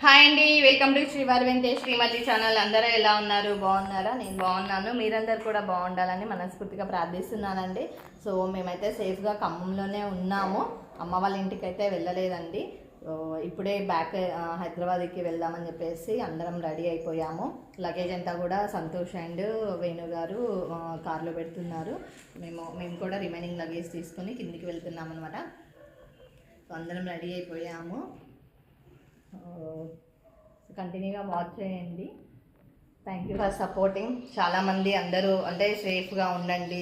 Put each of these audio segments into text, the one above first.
Hi అండి, welcome to Sri Venkatesh Srimathi channel. అందరూ ఎలా ఉన్నారు? బాగున్నారా? నేను బాగున్నాను. మీరందరూ కూడా బాగుండాలని మనస్ఫూర్తిగా ప్రార్థిస్తున్నానండి. సో మేమైతే సేఫ్గా ఖమ్మంలోనే ఉన్నాము. అమ్మ వాళ్ళ ఇంటికి అయితే వెళ్ళలేదండి. ఇప్పుడే బ్యాక్ హైదరాబాద్కి వెళ్దామని చెప్పేసి అందరం రెడీ అయిపోయాము. లగేజ్ అంతా కూడా సంతోష్ అండ్ వేణు గారు కార్లో పెడుతున్నారు. మేము కూడా రిమైనింగ్ లగేజ్ తీసుకొని కిందికి వెళ్తున్నాం అనమాట. సో అందరం రెడీ అయిపోయాము. కంటిన్యూగా వాచ్ చేయండి. Thank you for supporting. చాలామంది అందరూ అంటే సేఫ్గా ఉండండి,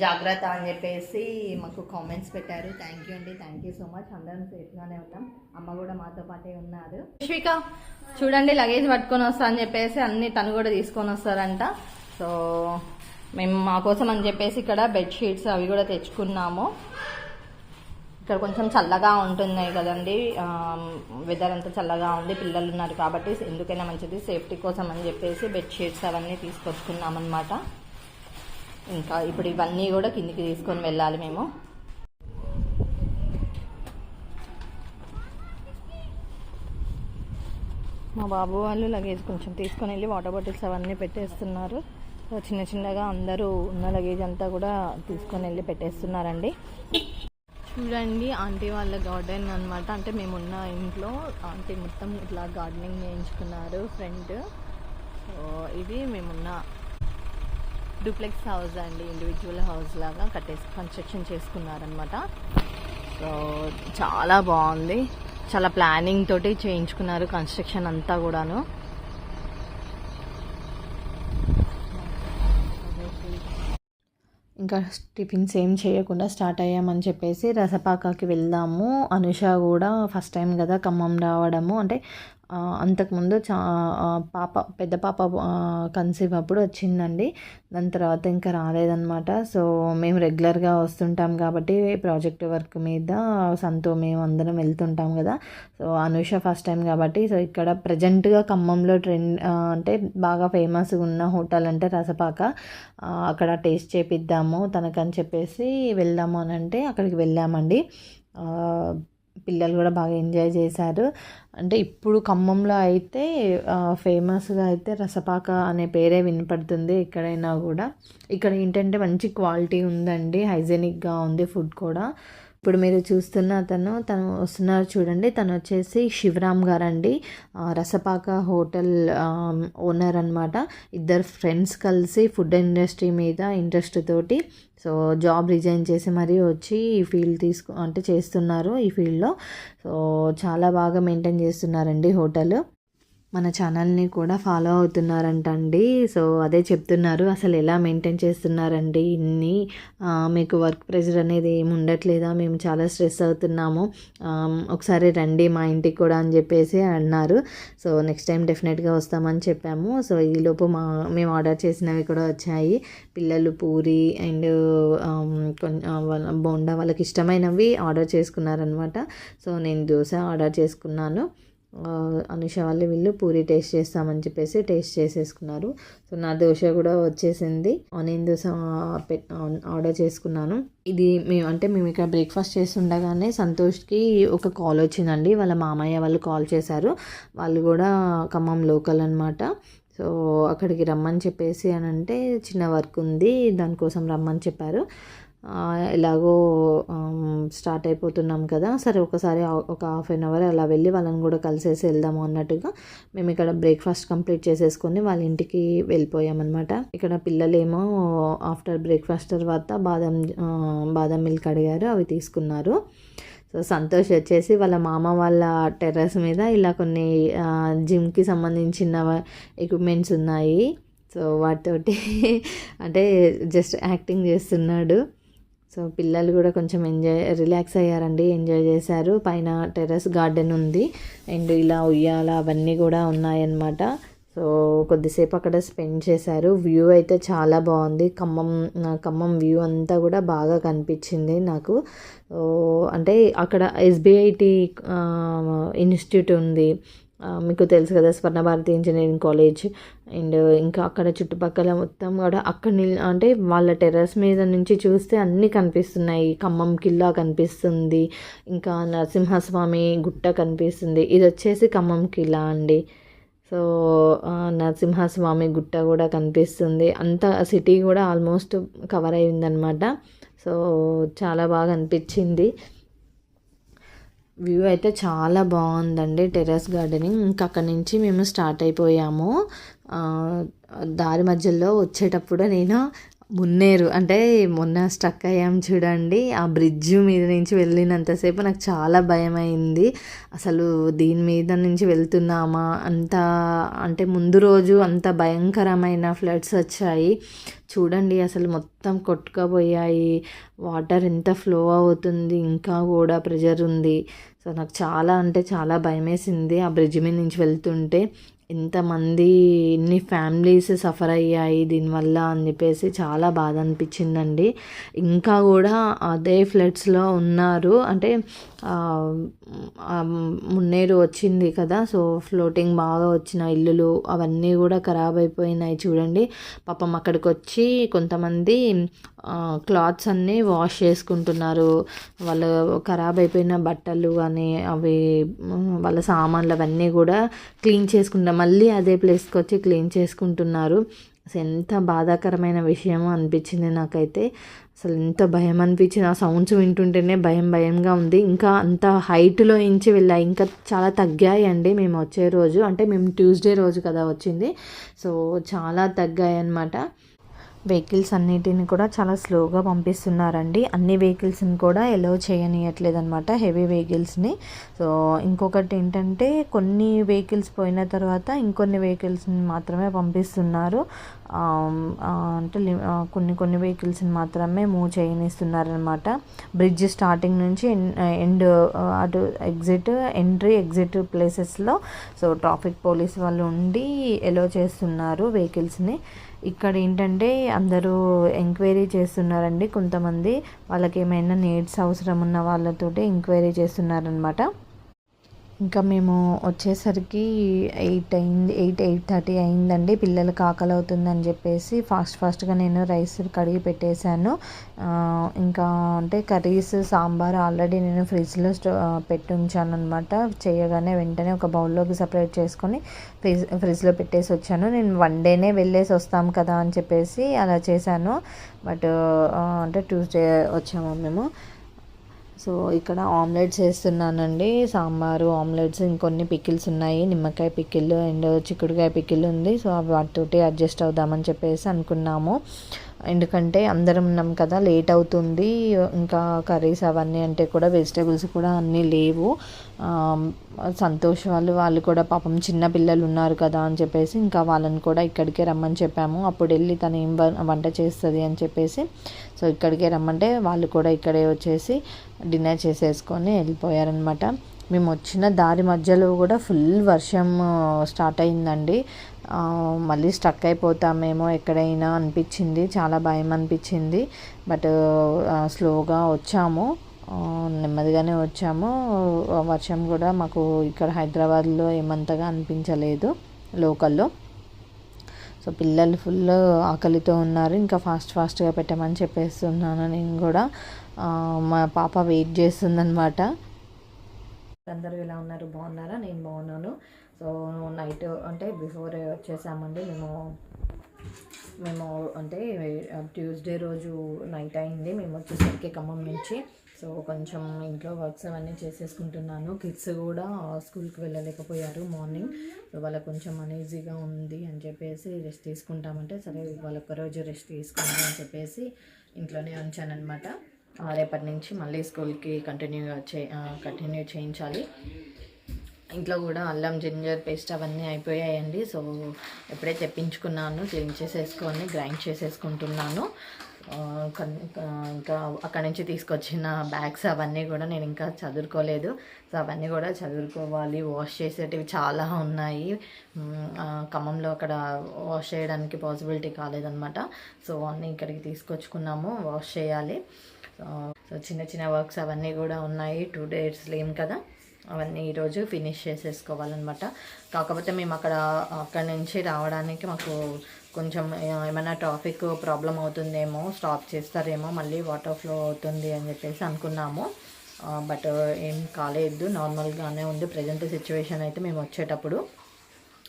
జాగ్రత్త అని చెప్పేసి మాకు కామెంట్స్ పెట్టారు. థ్యాంక్ యూ అండి, థ్యాంక్ యూ సో మచ్. అందరం సేఫ్గానే ఉన్నాం. అమ్మ కూడా మాతో పాటే ఉన్నారు. శ్రీక చూడండి, లగేజ్ పట్టుకొని వస్తా అని చెప్పేసి అన్ని తను కూడా తీసుకొని వస్తారంట. సో మేము మా కోసం అని చెప్పేసి ఇక్కడ బెడ్షీట్స్ అవి కూడా తెచ్చుకున్నాము. ఇక్కడ కొంచెం చల్లగా ఉంటున్నాయి కదండి, వెదర్ అంతా చల్లగా ఉంది, పిల్లలు ఉన్నారు కాబట్టి ఎందుకైనా మంచిది సేఫ్టీ కోసం అని చెప్పేసి బెడ్షీట్స్ అవన్నీ తీసుకొచ్చుకున్నాం అనమాట. ఇంకా ఇప్పుడు ఇవన్నీ కూడా కిందికి తీసుకొని వెళ్ళాలి మేము. మా బాబు వాళ్ళు లగేజ్ కొంచెం తీసుకొని వెళ్ళి వాటర్ బాటిల్స్ అవన్నీ పెట్టేస్తున్నారు. చిన్న చిన్నగా అందరూ ఉన్న లగేజ్ అంతా కూడా తీసుకొని వెళ్ళి పెట్టేస్తున్నారండి. చూడండి, ఆంటీ వాళ్ళ గార్డెన్ అనమాట. అంటే మేమున్న ఇంట్లో ఆంటీ మొత్తం ఇట్లా గార్డెనింగ్ చేయించుకున్నారు ఫ్రంట్. సో ఇది మేమున్న డూప్లెక్స్ హౌస్ అండి, ఇండివిజువల్ హౌస్ లాగా కన్స్ట్రక్షన్ చేసుకున్నారనమాట. సో చాలా బాగుంది, చాలా ప్లానింగ్ తోటి చేయించుకున్నారు కన్స్ట్రక్షన్ అంతా కూడాను. ఇంకా టిఫిన్స్ ఏం చేయకుండా స్టార్ట్ అయ్యామని చెప్పేసి రసపాకాకి వెళ్దాము. అనుష కూడా ఫస్ట్ టైం కదా ఖమ్మం రావడము. అంటే అంతకుముందు పెద్ద పాప కన్సీవ్ అప్పుడు వచ్చిందండి. దాని తర్వాత ఇంకా రాలేదన్నమాట. సో మేము రెగ్యులర్గా వస్తుంటాం కాబట్టి ప్రాజెక్ట్ వర్క్ మీద మేము అందరం వెళ్తుంటాం కదా. సో అనుష ఫస్ట్ టైం కాబట్టి సో ఇక్కడ ప్రజెంట్గా ఖమ్మంలో అంటే బాగా ఫేమస్గా ఉన్న హోటల్ అంటే రసపాక. అక్కడ టేస్ట్ చేపిద్దాము తనకని చెప్పేసి వెళ్దాము అని అంటే అక్కడికి వెళ్ళామండి. పిల్లలు కూడా బాగా ఎంజాయ్ చేశారు. అంటే ఇప్పుడు ఖమ్మంలో అయితే ఫేమస్గా అయితే రసపాక అనే పేరే వినపడుతుంది ఎక్కడైనా కూడా. ఇక్కడ ఏంటంటే మంచి క్వాలిటీ ఉందండి, హైజెనిక్గా ఉంది ఫుడ్ కూడా. ఇప్పుడు మీరు చూస్తున్న తను వస్తున్నారు చూడండి. తను వచ్చేసి శివరామ్ గారండి, రసపాక హోటల్ ఓనర్ అనమాట. ఇద్దరు ఫ్రెండ్స్ కలిసి ఫుడ్ ఇండస్ట్రీ మీద ఇంట్రెస్ట్ తోటి సో జాబ్ రిజైన్ చేసి మరీ వచ్చి ఈ ఫీల్డ్ అంటే చేస్తున్నారు ఈ ఫీల్డ్లో. సో చాలా బాగా మెయింటైన్ చేస్తున్నారండి హోటల్. మన ఛానల్ని కూడా ఫాలో అవుతున్నారంటండి. సో అదే చెప్తున్నారు, అసలు ఎలా మెయింటైన్ చేస్తున్నారండి ఇన్ని, మీకు వర్క్ ప్రెషర్ అనేది ఏమి ఉండట్లేదా, మేము చాలా స్ట్రెస్ అవుతున్నాము, ఒకసారి రండి మా ఇంటికి కూడా అని చెప్పేసి అన్నారు. సో నెక్స్ట్ టైం డెఫినెట్గా వస్తామని చెప్పాము. సో ఈలోపు మేము ఆర్డర్ చేసినవి కూడా వచ్చాయి. పిల్లలు పూరి అండ్ బోండా వాళ్ళకి ఇష్టమైనవి ఆర్డర్ చేసుకున్నారనమాట. సో నేను దోశ ఆర్డర్ చేసుకున్నాను. అనుష వాళ్ళు వీళ్ళు పూరి టేస్ట్ చేస్తామని చెప్పేసి టేస్ట్ చేసేసుకున్నారు. సో నా దోశ కూడా వచ్చేసింది. ఆనియన్ దోశ ఆర్డర్ చేసుకున్నాను. ఇది మేము ఇక్కడ బ్రేక్ఫాస్ట్ చేస్తుండగానే సంతోష్కి ఒక కాల్ వచ్చిందండి. వాళ్ళ మామయ్య వాళ్ళు కాల్ చేశారు. వాళ్ళు కూడా ఖమ్మం లోకల్ అనమాట. సో అక్కడికి రమ్మని చెప్పేసి అని అంటే చిన్న వర్క్ ఉంది దానికోసం రమ్మని చెప్పారు. ఎలాగో స్టార్ట్ అయిపోతున్నాం కదా, సరే ఒకసారి ఒక హాఫ్ అన్ అవర్ అలా వెళ్ళి వాళ్ళని కూడా కలిసేసి వెళ్దాము అన్నట్టుగా మేము ఇక్కడ బ్రేక్ఫాస్ట్ కంప్లీట్ చేసేసుకొని వాళ్ళ ఇంటికి వెళ్ళిపోయామన్నమాట. ఇక్కడ పిల్లలేమో ఆఫ్టర్ బ్రేక్ఫాస్ట్ తర్వాత బాదం మిల్క్ అడిగారు, అవి తీసుకున్నారు. సో సంతోష్ వచ్చేసి వాళ్ళ మామ వాళ్ళ టెర్రస్ మీద ఇలా కొన్ని జిమ్కి సంబంధించిన ఎక్విప్మెంట్స్ ఉన్నాయి. సో వాటితోటి అంటే జస్ట్ యాక్టింగ్ చేస్తున్నాడు. సో పిల్లలు కూడా కొంచెం రిలాక్స్ అయ్యారండి, ఎంజాయ్ చేశారు. పైన టెర్రస్ గార్డెన్ ఉంది అండ్ ఇలా ఉయ్యాల అవన్నీ కూడా ఉన్నాయన్నమాట. సో కొద్దిసేపు అక్కడ స్పెండ్ చేశారు. వ్యూ అయితే చాలా బాగుంది. ఖమ్మం వ్యూ అంతా కూడా బాగా కనిపించింది నాకు. అంటే అక్కడ SBIT ఇన్స్టిట్యూట్ ఉంది. మీకు తెలుసు కదా స్వర్ణభారతి ఇంజనీరింగ్ కాలేజ్. అండ్ ఇంకా అక్కడ చుట్టుపక్కల మొత్తం కూడా అక్కడ అంటే వాళ్ళ టెర్రస్ మీద నుంచి చూస్తే అన్నీ కనిపిస్తున్నాయి. ఖమ్మం కిల్లా కనిపిస్తుంది, ఇంకా నరసింహస్వామి గుట్ట కనిపిస్తుంది. ఇది వచ్చేసి ఖమ్మం కిల్లా అండి. సో నరసింహస్వామి గుట్ట కూడా కనిపిస్తుంది. అంత సిటీ కూడా ఆల్మోస్ట్ కవర్ అయిందనమాట. సో చాలా బాగా అనిపించింది. వ్యూ అయితే చాలా బాగుందండి, టెర్రస్ గార్డెనింగ్. ఇంకా అక్కడి నుంచి మేము స్టార్ట్ అయిపోయాము. దారి మధ్యలో వచ్చేటప్పుడు నేను మున్నేరు అంటే మొన్న స్టక్ అయ్యాం చూడండి, ఆ బ్రిడ్జ్ మీద నుంచి వెళ్ళినంతసేపు నాకు చాలా భయం అయింది. అసలు దీని మీద నుంచి వెళ్తున్నామా అంత, అంటే ముందు రోజు అంత భయంకరమైన ఫ్లడ్స్ వచ్చాయి చూడండి. అసలు మొత్తం కొట్టుకుపోయాయి, వాటర్ ఎంత ఫ్లో అవుతుంది, ఇంకా కూడా ప్రెషర్ ఉంది. సో నాకు చాలా అంటే చాలా భయం వేసింది ఆ బ్రిడ్జ్ మీద నుంచి వెళ్తుంటే. ఎంతమంది ఎన్ని ఫ్యామిలీస్ సఫర్ అయ్యాయి దీనివల్ల అని చెప్పేసి చాలా బాధ అనిపించిందండి. ఇంకా కూడా అదే ఫ్లడ్స్లో ఉన్నారు, అంటే మున్నేరు వచ్చింది కదా, సో ఫ్లోటింగ్ బాగా వచ్చిన ఇల్లులు అవన్నీ కూడా ఖరాబ్ అయిపోయినాయి చూడండి. పాపం అక్కడికి వచ్చి కొంతమంది క్లాత్స్ అన్నీ వాష్ చేసుకుంటున్నారు. వాళ్ళు ఖరాబ్ అయిపోయిన బట్టలు కానీ అవి వాళ్ళ సామాన్లు అవన్నీ కూడా క్లీన్ చేసుకుంటారు, మళ్ళీ అదే ప్లేస్కి వచ్చి క్లీన్ చేసుకుంటున్నారు. అసలు ఎంత బాధాకరమైన విషయమో అనిపించింది నాకైతే. అసలు ఎంత భయం అనిపించింది, ఆ సౌండ్స్ వింటుంటేనే భయం భయంగా ఉంది. ఇంకా అంత హైట్లో ఇంచి వెళ్ళాయి, ఇంకా చాలా తగ్గాయండి మేము వచ్చే రోజు, అంటే మేము ట్యూస్డే రోజు కదా వచ్చింది. సో చాలా తగ్గాయి అన్నమాట. వెహికల్స్ అన్నిటిని కూడా చాలా స్లోగా పంపిస్తున్నారండి. అన్ని వెహికల్స్ని కూడా ఎలో చేయనియట్లేదు అనమాట, హెవీ వెహికల్స్ని. సో ఇంకొకటి ఏంటంటే కొన్ని వెహికల్స్ పోయిన తర్వాత ఇంకొన్ని వెహికల్స్ని మాత్రమే పంపిస్తున్నారు. అంటే కొన్ని వెహికల్స్ని మాత్రమే మూవ్ చేయనిస్తున్నారనమాట. బ్రిడ్జ్ స్టార్టింగ్ నుంచి ఎండ్ అటు ఎంట్రీ ఎగ్జిట్ ప్లేసెస్లో సో ట్రాఫిక్ పోలీస్ వాళ్ళు ఉండి ఎలో చేస్తున్నారు వెహికల్స్ని. ఇక్కడ ఏంటంటే అందరూ ఎంక్వైరీ చేస్తున్నారండి, కొంతమంది వాళ్ళకి ఏమైనా నీడ్స్ అవసరం ఉన్న వాళ్ళతోటి ఎంక్వైరీ చేస్తున్నారనమాట. ఇంకా మేము వచ్చేసరికి 8:30 అయిందండి. పిల్లలకి ఆకలి అవుతుందని చెప్పేసి ఫాస్ట్గా నేను రైస్ కడిగి పెట్టేశాను. ఇంకా అంటే కర్రీస్ సాంబార్ ఆల్రెడీ నేను ఫ్రిడ్జ్లో పెట్టి ఉంచాను అనమాట. చేయగానే వెంటనే ఒక బౌల్లోకి సపరేట్ చేసుకొని ఫ్రిడ్జ్లో పెట్టేసి వచ్చాను. నేను వన్ డేనే వెళ్ళేసి వస్తాం కదా అని చెప్పేసి అలా చేశాను. బట్ అంటే ట్యూస్డే వచ్చాము మేము. సో ఇక్కడ ఆమ్లెట్స్ వేస్తున్నానండి, సాంబారు ఆమ్లెట్స్, ఇంకొన్ని పికిల్స్ ఉన్నాయి, నిమ్మకాయ పికిల్ అండ్ చిక్కుడుకాయ పికిల్ ఉంది. సో వాటితోటి అడ్జస్ట్ అవుదామని చెప్పేసి అనుకున్నాము. ఎందుకంటే అందరం ఉన్నాం కదా, లేట్ అవుతుంది. ఇంకా కర్రీస్ అవన్నీ అంటే కూడా వెజిటేబుల్స్ కూడా అన్నీ లేవు. సంతోష్ వాళ్ళు కూడా పాపం చిన్న పిల్లలు ఉన్నారు కదా అని చెప్పేసి ఇంకా వాళ్ళని కూడా ఇక్కడికే రమ్మని చెప్పాము. అప్పుడు వెళ్ళి తను ఏం వంట చేస్తుంది అని చెప్పేసి సో ఇక్కడికే రమ్మంటే వాళ్ళు కూడా ఇక్కడే వచ్చేసి డిన్నర్ చేసేసుకొని వెళ్ళిపోయారనమాట. మేము వచ్చిన దారి మధ్యలో కూడా ఫుల్ వర్షం స్టార్ట్ అయిందండి. మళ్ళీ స్టక్ అయిపోతామేమో ఎక్కడైనా అనిపించింది, చాలా భయం అనిపించింది. బట్ స్లోగా వచ్చాము, నెమ్మదిగానే వచ్చాము. వర్షం కూడా మాకు ఇక్కడ హైదరాబాద్లో ఏమంతగా అనిపించలేదు లోకల్లో. సో పిల్లలు ఫుల్ ఆకలితో ఉన్నారు, ఇంకా ఫాస్ట్గా పెట్టమని చెప్పేస్తున్నాను నేను కూడా. మా పాప వెయిట్ చేస్తుందన్నమాట. అందరూ ఎలా ఉన్నారు, బాగున్నారా? నేను బాగున్నాను. సో నైట్ అంటే బిఫోర్ వచ్చేసామండి మేము అంటే ట్యూస్డే రోజు నైట్ అయింది మేము వచ్చేసరికి ఖమ్మం నుంచి. సో కొంచెం ఇంట్లో వర్క్స్ అవన్నీ చేసేసుకుంటున్నాను. కిడ్స్ కూడా స్కూల్కి వెళ్ళలేకపోయారు మార్నింగ్. సో వాళ్ళకి కొంచెం అనీజీగా ఉంది అని చెప్పేసి రెస్ట్ తీసుకుంటామంటే సరే వాళ్ళొక్కరోజు రెస్ట్ తీసుకుంటాం అని చెప్పేసి ఇంట్లోనే ఉంచానన్నమాట. రేపటి నుంచి మళ్ళీ స్కూల్కి కంటిన్యూ చేయించాలి. ఇంట్లో కూడా అల్లం జింజర్ పేస్ట్ అవన్నీ అయిపోయాయండి. సో ఎప్పుడే తెప్పించుకున్నాను, క్లీన్ చేసేసుకొని గ్రైండ్ చేసేసుకుంటున్నాను. ఇంకా అక్కడి నుంచి తీసుకొచ్చిన బ్యాగ్స్ అవన్నీ కూడా నేను ఇంకా చదువుకోలేదు. సో అవన్నీ కూడా చదువుకోవాలి. వాష్ చేసేటివి చాలా ఉన్నాయి. ఖమ్మంలో అక్కడ వాష్ చేయడానికి పాసిబిలిటీ కాలేదన్నమాట. సో అన్నీ ఇక్కడికి తీసుకొచ్చుకున్నాము, వాష్ చేయాలి. సో చిన్న వర్క్స్ అవన్నీ కూడా ఉన్నాయి. 2 days లేం కదా, అవన్నీ ఈరోజు ఫినిష్ చేసేసుకోవాలన్నమాట. కాకపోతే మేము అక్కడి నుంచి రావడానికి మాకు కొంచెం ఏమైనా ట్రాఫిక్ ప్రాబ్లం అవుతుందేమో, స్టాప్ చేస్తారేమో, మళ్ళీ వాటర్ ఫ్లో అవుతుంది అని చెప్పేసి అనుకున్నాము. బట్ ఏం కాలేదు, నార్మల్గానే ఉంది ప్రజెంట్ సిచ్యువేషన్ అయితే మేము వచ్చేటప్పుడు.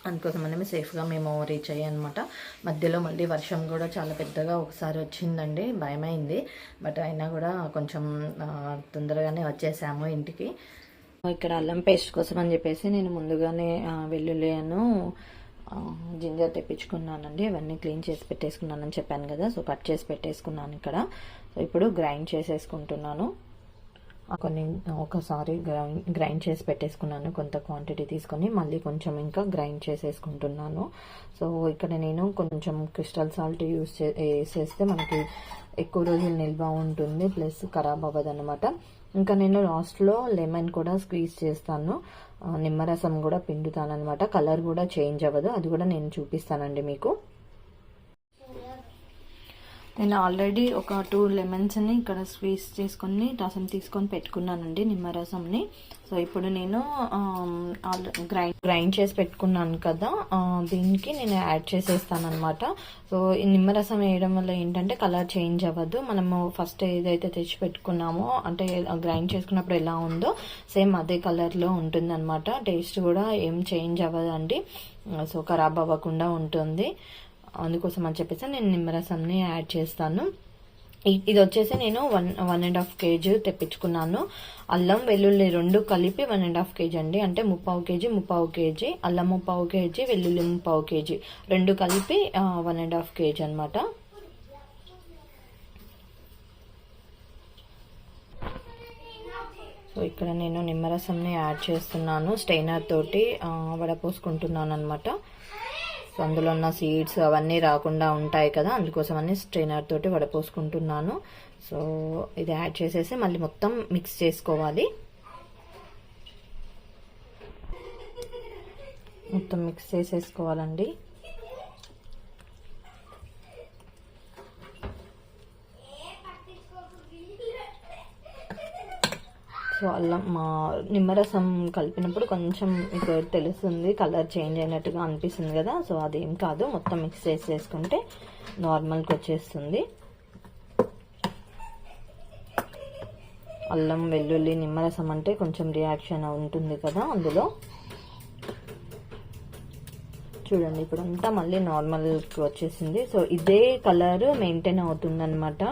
అందుకోసమని సేఫ్గా మేము రీచ్ అయ్యాం అనమాట. మధ్యలో మళ్ళీ వర్షం కూడా చాలా పెద్దగా ఒకసారి వచ్చిందండి, భయమైంది. బట్ అయినా కూడా కొంచెం తొందరగానే వచ్చేసాము ఇంటికి. ఇక్కడ అల్లం పేస్ట్ కోసం అని చెప్పేసి నేను ముందుగానే వెల్లుల్లిను జింజర్ తెప్పించుకున్నానండి. అవన్నీ క్లీన్ చేసి పెట్టేసుకున్నానని చెప్పాను కదా, సో కట్ చేసి పెట్టేసుకున్నాను ఇక్కడ. సో ఇప్పుడు గ్రైండ్ చేసేసుకుంటున్నాను. ఒకసారి గ్రైండ్ చేసి పెట్టేసుకున్నాను, కొంత క్వాంటిటీ తీసుకొని మళ్ళీ కొంచెం ఇంకా గ్రైండ్ చేసేసుకుంటున్నాను. సో ఇక్కడ నేను కొంచెం క్రిస్టల్ సాల్ట్ వేసేస్తే మనకి ఎక్కువ రోజులు నిల్వ ఉంటుంది, ప్లస్ ఖరాబ్ అవ్వదు అనమాట. ఇంకా నేను లాస్ట్లో లెమన్ కూడా స్క్వీజ్ చేస్తాను, నిమ్మరసం కూడా పిండుతాను అనమాట. కలర్ కూడా చేంజ్ అవ్వదు, అది కూడా నేను చూపిస్తానండి మీకు. నేను ఆల్రెడీ ఒక 2 లెమన్స్ని ఇక్కడ స్క్వీజ్ చేసుకొని రసం తీసుకొని పెట్టుకున్నానండి, నిమ్మరసంని. సో ఇప్పుడు నేను గ్రైండ్ చేసి పెట్టుకున్నాను కదా, దీనికి నేను యాడ్ చేసేస్తాను అనమాట. సో ఈ నిమ్మరసం వేయడం వల్ల ఏంటంటే కలర్ చేంజ్ అవ్వదు. మనము ఫస్ట్ ఏదైతే తెచ్చి పెట్టుకున్నామో, అంటే గ్రైండ్ చేసుకున్నప్పుడు ఎలా ఉందో సేమ్ అదే కలర్లో ఉంటుంది అనమాట. టేస్ట్ కూడా ఏం చేంజ్ అవ్వదండి, సో ఖరాబ్ అవ్వకుండా ఉంటుంది. అందుకోసం అని చెప్పేసి నేను నిమ్మరసంని యాడ్ చేస్తాను. ఇది వచ్చేసి నేను 1.5 kg తెప్పించుకున్నాను. అల్లం వెల్లుల్లి 2 కలిపి 1.5 kg అండి, అంటే 3/4 kg అల్లం, 3/4 kg వెల్లుల్లి, 3/4 kg 2 కలిపి 1.5 kg అనమాట. సో ఇక్కడ నేను నిమ్మరసంని యాడ్ చేస్తున్నాను, స్టెయినర్ తోటి వడపోసుకుంటున్నాను అనమాట. సో అందులో ఉన్న సీడ్స్ అవన్నీ రాకుండా ఉంటాయి కదా, అందుకోసమని స్ట్రైనర్ తోటి వడపోసుకుంటున్నాను. సో ఇది యాడ్ చేసేసి మళ్ళీ మొత్తం మిక్స్ చేసుకోవాలి. మొత్తం మిక్స్ చేసేసుకోవాలండి. సో అల్లం నిమ్మరసం కలిపినప్పుడు కొంచెం మీకు తెలుస్తుంది, కలర్ చేంజ్ అయినట్టుగా అనిపిస్తుంది కదా, సో అదేం కాదు, మొత్తం మిక్స్ చేసేసుకుంటే నార్మల్గా వచ్చేస్తుంది. అల్లం వెల్లుల్లి నిమ్మరసం అంటే కొంచెం రియాక్షన్ ఉంటుంది కదా అందులో. చూడండి ఇప్పుడు అంతా మళ్ళీ నార్మల్కి వచ్చేసింది. సో ఇదే కలర్ మెయింటైన్ అవుతుంది అనమాట,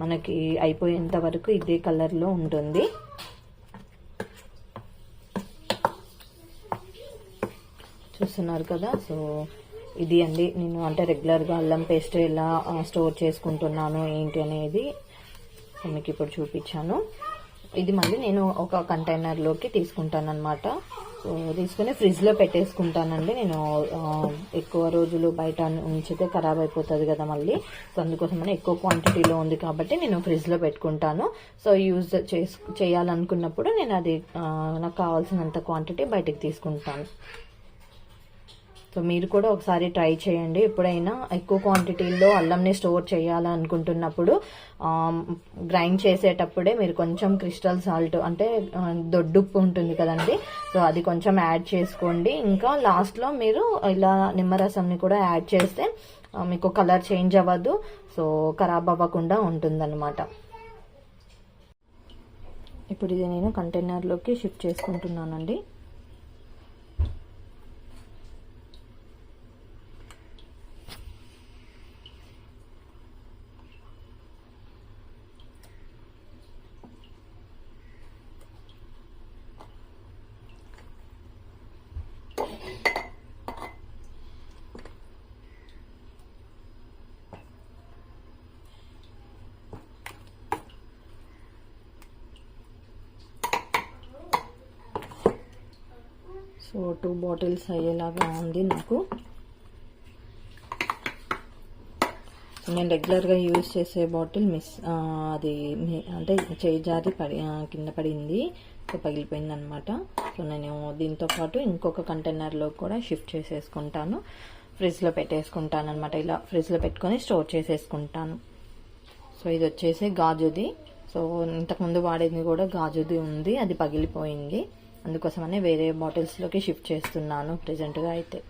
మనకి అయిపోయేంత వరకు ఇదే కలర్లో ఉంటుంది. చూస్తున్నారు కదా, సో ఇది అండి నేను అంటే రెగ్యులర్గా అల్లం పేస్ట్ ఎలా స్టోర్ చేసుకుంటున్నాను ఏంటి అనేది మీకు ఇప్పుడు చూపించాను. ఇది మళ్ళీ నేను ఒక కంటైనర్లోకి తీసుకుంటాను అనమాట. సో తీసుకుని ఫ్రిడ్జ్లో పెట్టేసుకుంటానండి. నేను ఎక్కువ రోజులు బయట ఉంచితే ఖరాబ్ అయిపోతుంది కదా మళ్ళీ, సో అందుకోసమని ఎక్కువ క్వాంటిటీలో ఉంది కాబట్టి నేను ఫ్రిడ్జ్లో పెట్టుకుంటాను. సో యూజ్ చేయాలనుకున్నప్పుడు నేను అది నాకు కావాల్సినంత క్వాంటిటీ బయటకు తీసుకుంటాను. సో మీరు కూడా ఒకసారి ట్రై చేయండి. ఎప్పుడైనా ఎక్కువ క్వాంటిటీలో అల్లంని స్టోర్ చేయాలనుకుంటున్నప్పుడు గ్రైండ్ చేసేటప్పుడే మీరు కొంచెం క్రిస్టల్ సాల్ట్ అంటే దొడ్డుప్పు ఉంటుంది కదండి, సో అది కొంచెం యాడ్ చేసుకోండి. ఇంకా లాస్ట్లో మీరు ఇలా నిమ్మరసంని కూడా యాడ్ చేస్తే మీకు కలర్ చేంజ్ అవ్వదు, సో ఖరాబ్ అవ్వకుండా ఉంటుందన్నమాట. ఇప్పుడు ఇది నేను కంటైనర్లోకి షిఫ్ట్ చేసుకుంటున్నానండి. సో 2 బాటిల్స్ అయ్యేలాగా ఉంది నాకు. నేను రెగ్యులర్గా యూజ్ చేసే బాటిల్ అది అంటే చేయి జారి కింద పడింది, సో పగిలిపోయింది అనమాట. సో నేను దీంతో పాటు ఇంకొక కంటైనర్లో కూడా షిఫ్ట్ చేసేసుకుంటాను, ఫ్రిడ్జ్లో పెట్టేసుకుంటాను అనమాట. ఇలా ఫ్రిడ్జ్లో పెట్టుకొని స్టోర్ చేసేసుకుంటాను. సో ఇది వచ్చేసి గాజుది. సో ఇంతకుముందు వాడేది కూడా గాజుది ఉంది, అది పగిలిపోయింది. అందుకోసమని వేరే బాటిల్స్లోకి షిఫ్ట్ చేస్తున్నాను ప్రెజెంట్గా అయితే.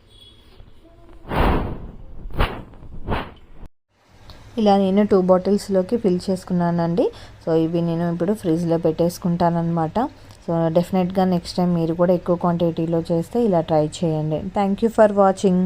ఇలా నేను 2 బాటిల్స్లోకి ఫిల్ చేసుకున్నానండి. సో ఇవి నేను ఇప్పుడు ఫ్రిడ్జ్లో పెట్టేసుకుంటానమాట. సో డెఫినెట్గా నెక్స్ట్ టైం మీరు కూడా ఎక్కువ క్వాంటిటీలో చేస్తే ఇలా ట్రై చేయండి. Thank you for watching.